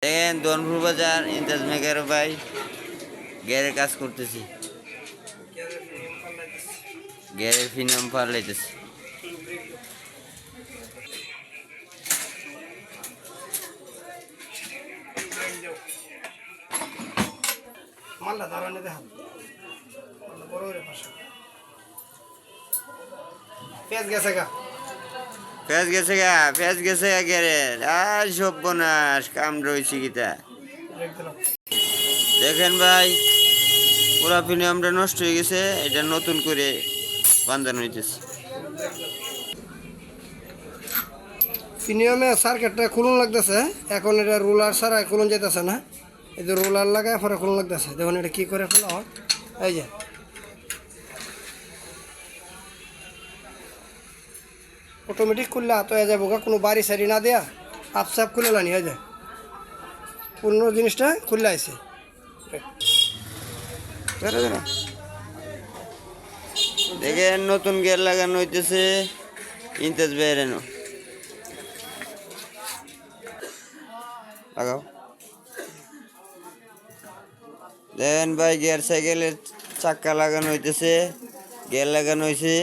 দেখেন দনপুর বাজার ইন্টাজ মেকার ভাই গেরের কাজ করতেছি, গেরের ফিনাম পারলাইতেছি। মালটা দাঁড়ানে দেখান বড় করে পাশে পেঁয়াজ গেছে গা ফেস গেছে গা গেরের। আর সর্বনাশ কাম রয়েছে গীতা। দেখেন ভাই পুরা ফিনামটা নষ্ট হয়ে গেছে, এটা নতুন করে বান্ধানো হইতেছে। ফিনিয়মে সার্কিটটা খুলুন লাগতেছে, এখন এটা রোলার ছাড়া খুলুন যেতেছে না। এই যে রোলার লাগায় পরে খুলুন লাগতেছে। দেখুন এটা কী করে খোলা হয়। এই যে অটোমেটিক খুললে হাত হয়ে যাবো, কোনো বাড়ি সারি না দেয়া আপসাপ খুলে লানি হয়ে যায়, পূর্ণ জিনিসটা খুললে আছে। দেখেন নতুন গিয়ার লাগানো হইতেছে ইন্টাজ বেরেনো। লাগাও। দেখেন ভাই গিয়ার সাইকেলের চাক্কা লাগানো হইতেছে, গিয়ার লাগানো হয়েছে।